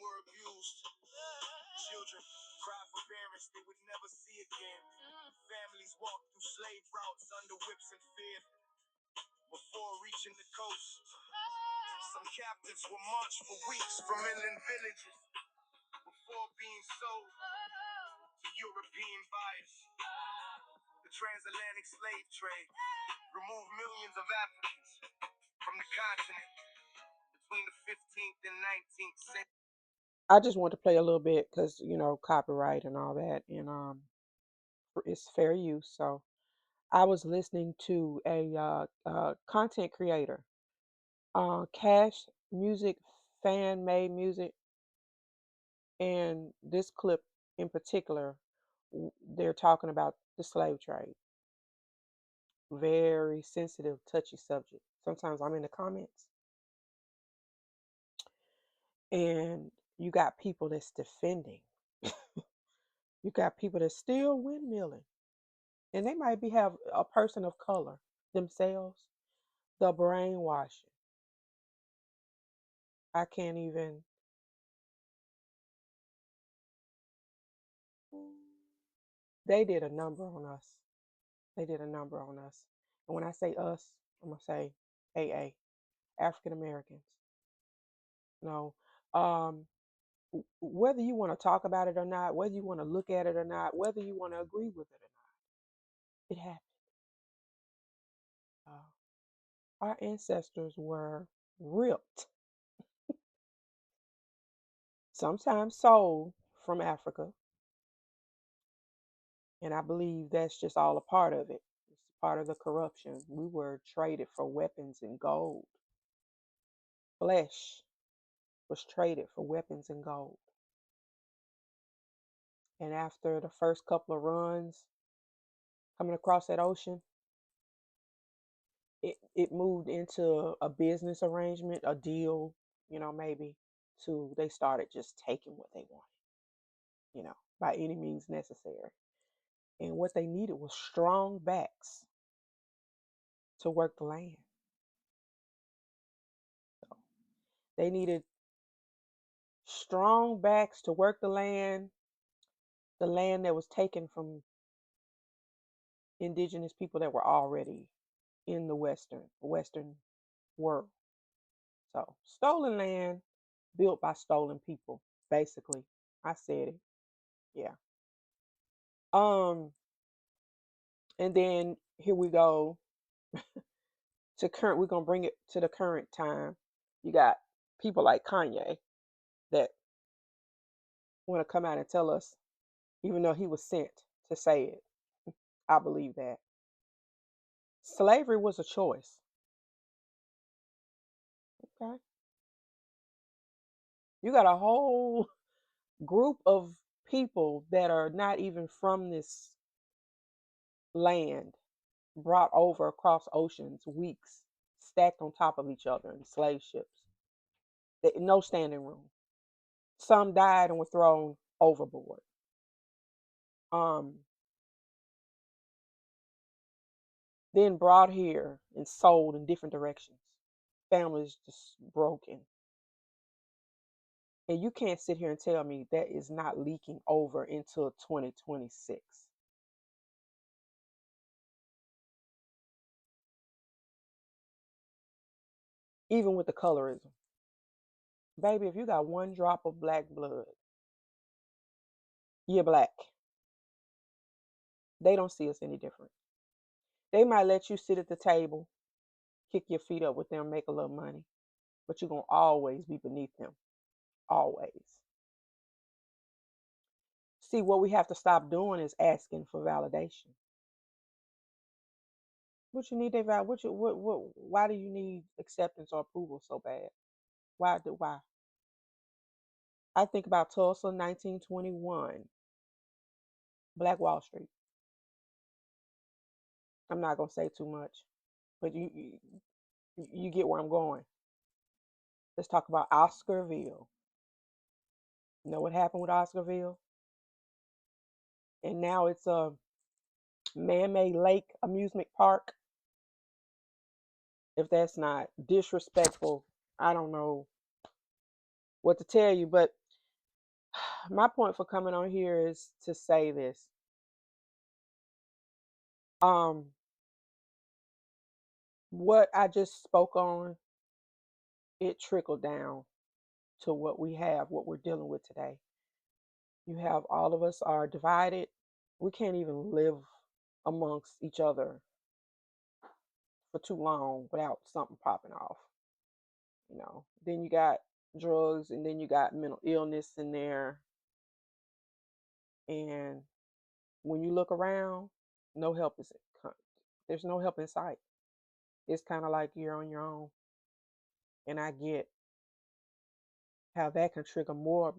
were abused. Children cried for parents they would never see again. Families walked through slave routes under whips and fear. Before reaching the coast, some captives were marched for weeks from inland villages before being sold to European buyers. The transatlantic slave trade removed millions of Africans from the continent between the 15th and 19th century. I just want to play a little bit because copyright and all that, and it's fair use. So I was listening to a content creator, Cash Music, fan made music, and this clip in particular, they're talking about the slave trade. Very sensitive, touchy subject. Sometimes I'm in the comments and you got people that's defending. You got people that's still windmilling. And they might have a person of color themselves. The brainwashing. I can't even. They did a number on us. They did a number on us. And when I say us, I'm going to say AA, African Americans. Whether you want to talk about it or not, whether you want to look at it or not, whether you want to agree with it or not, it happened. Our ancestors were ripped, sometimes sold from Africa. And I believe that's just all a part of it. It's part of the corruption. We were traded for weapons and gold. Flesh was traded for weapons and gold. And after the first couple of runs coming across that ocean, it moved into a business arrangement, a deal, maybe, to they started just taking what they wanted, by any means necessary. And what they needed was strong backs to work the land. So they needed strong backs to work the land that was taken from indigenous people that were already in the Western world. So stolen land built by stolen people, basically. I said it. Yeah. And then here we go to current. We're gonna bring it to the current time. You got people like Kanye that want to come out and tell us, even though he was sent to say it. I believe that slavery was a choice. Okay. You got a whole group of people that are not even from this land brought over across oceans, weeks, stacked on top of each other in slave ships. No standing room. Some died and were thrown overboard. Then brought here and sold in different directions. Families just broken. And you can't sit here and tell me that is not leaking over into 2026. Even with the colorism. Baby, if you got one drop of black blood, you're black. They don't see us any different. They might let you sit at the table, kick your feet up with them, make a little money, but you're going to always be beneath them. Always. See, what we have to stop doing is asking for validation. What you need that why do you need acceptance or approval so bad? Why? I think about Tulsa, 1921, Black Wall Street. I'm not gonna say too much, but you get where I'm going. Let's talk about Oscarville. You know what happened with Oscarville? And now it's a man-made lake amusement park. If that's not disrespectful, I don't know what to tell you. But my point for coming on here is to say this. Um, what I just spoke on, it trickled down to what we have, what we're dealing with today. You have all of us are divided. We can't even live amongst each other for too long without something popping off. Then you got drugs, and then you got mental illness in there. And when you look around, no help is there's no help in sight. It's kind of like you're on your own. And I get how that can trigger more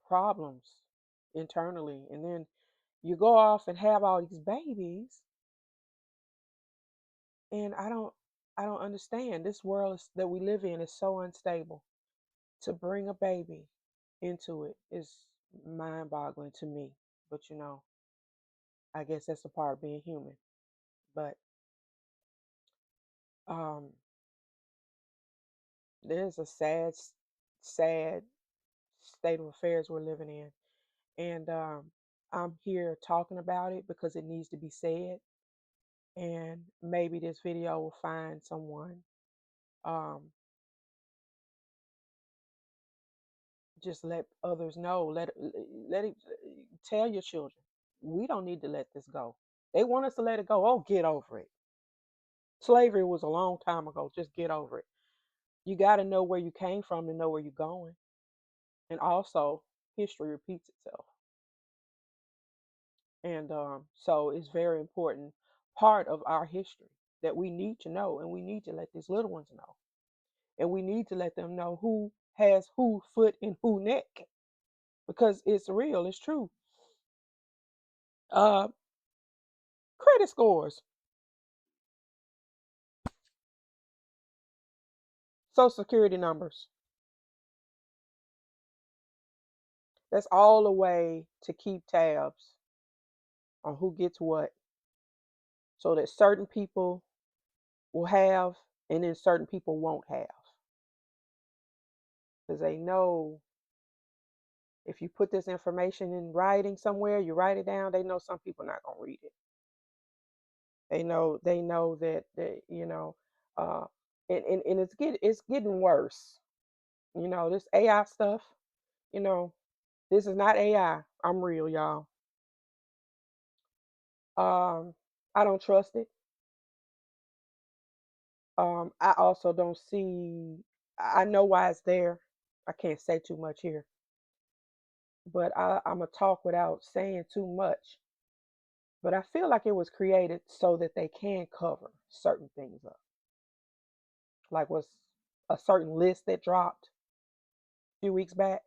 problems internally. And then you go off and have all these babies, and I don't understand. This world that we live in is so unstable. To bring a baby into it is mind-boggling to me. But I guess that's a part of being human. But um, there's a sad state of affairs we're living in, and I'm here talking about it because it needs to be said. And maybe this video will find someone. Um, just let others know. Let it tell your children. We don't need to let this go. They want us to let it go. Oh, get over it. Slavery was a long time ago. Just get over it. You got to know where you came from to know where you're going. And also, history repeats itself. And so it's very important part of our history that we need to know, and we need to let these little ones know. And we need to let them know who has who foot in who neck, because it's real, it's true. Uh, credit scores, social security numbers. That's all a way to keep tabs on who gets what, so that certain people will have, and then certain people won't have. Because they know if you put this information in writing somewhere, you write it down, they know some people not gonna read it. They know that uh and it's getting worse. This AI stuff, you know, this is not AI. I'm real, y'all. I don't trust it. I also don't see. I know why it's there. I can't say too much here, but I'm gonna talk without saying too much. But I feel like it was created so that they can cover certain things up. Like was a certain list that dropped a few weeks back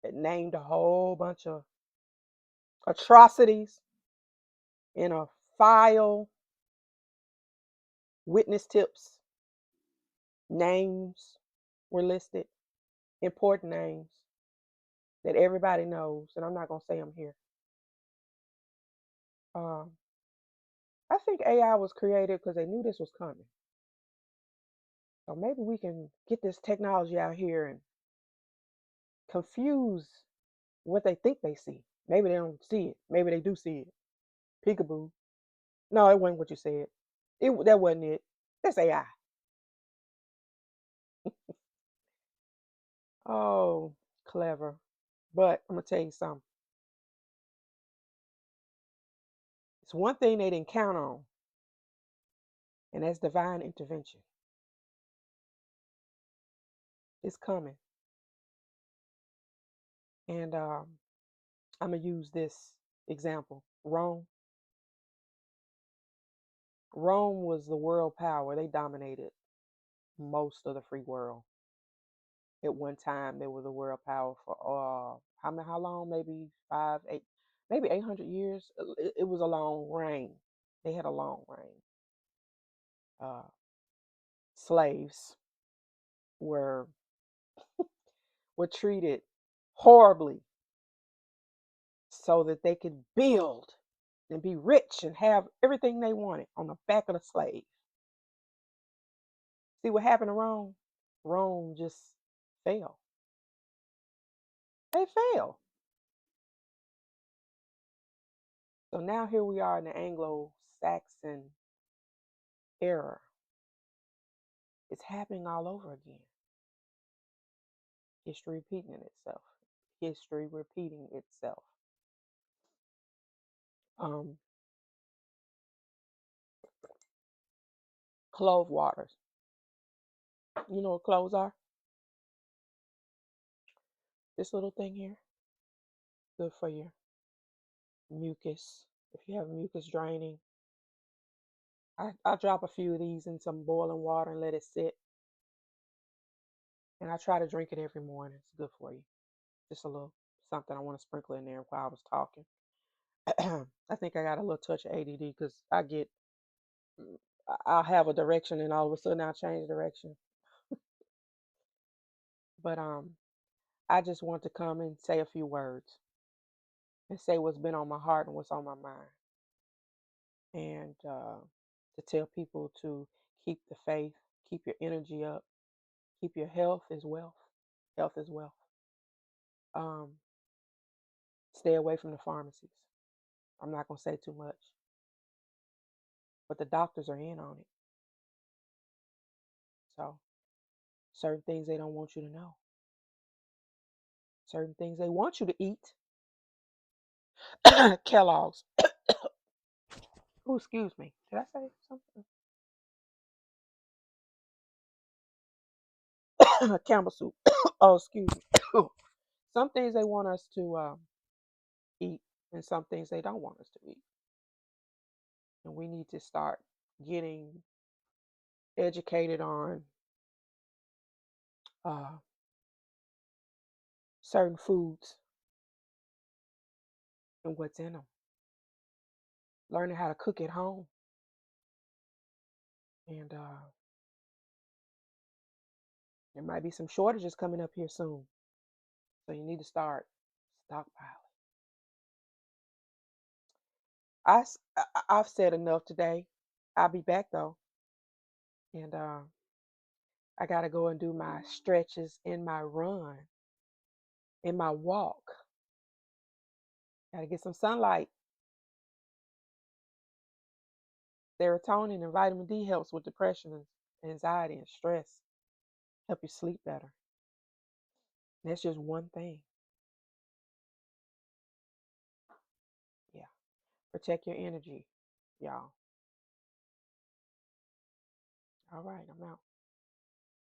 that named a whole bunch of atrocities in a file, witness tips, names were listed, important names that everybody knows, and I'm not gonna say them here. Um, I think AI was created because they knew this was coming. So maybe we can get this technology out here and confuse what they think they see. Maybe they don't see it. Maybe they do see it. Peekaboo. No, it wasn't what you said. That wasn't it. That's AI. Oh, clever. But I'm gonna tell you something. It's one thing they didn't count on, and that's divine intervention. It's coming, and I'm gonna use this example. Rome was the world power. They dominated most of the free world. At one time, they were the world power for how long? Maybe 5, 8, maybe 800 years. It was a long reign. They had a long reign. Uh, Slaves were were treated horribly so that they could build and be rich and have everything they wanted on the back of the slave. See what happened to Rome? Rome just fell. They fail. So now here we are in the Anglo-Saxon era. It's happening all over again. History repeating itself. History repeating itself. Um, clove waters. You know what cloves are? This little thing here, good for your mucus. If you have mucus draining, I drop a few of these in some boiling water and let it sit. And I try to drink it every morning. It's good for you. Just a little something I want to sprinkle in there while I was talking. I think I got a little touch of ADD because I'll have a direction and all of a sudden I'll change direction. But I just want to come and say a few words and say what's been on my heart and what's on my mind, and to tell people to keep the faith, keep your energy up, keep your health is wealth. Health is wealth. Um, Stay away from the pharmacies. I'm not gonna say too much, but the doctors are in on it. So certain things they don't want you to know. Certain things they want you to eat. Kellogg's. Oh, excuse me. Did I say something? Campbell soup. Oh, excuse me. Some things they want us to eat, and some things they don't want us to eat. And we need to start getting educated on uh, certain foods and what's in them. Learning how to cook at home. And there might be some shortages coming up here soon. So you need to start stockpiling. I've said enough today. I'll be back though. And I got to go and do my stretches in my run, in my walk. Got to get some sunlight. Serotonin and vitamin D helps with depression and anxiety and stress. Help you sleep better. And that's just one thing. Yeah. Protect your energy, y'all. All right, I'm out.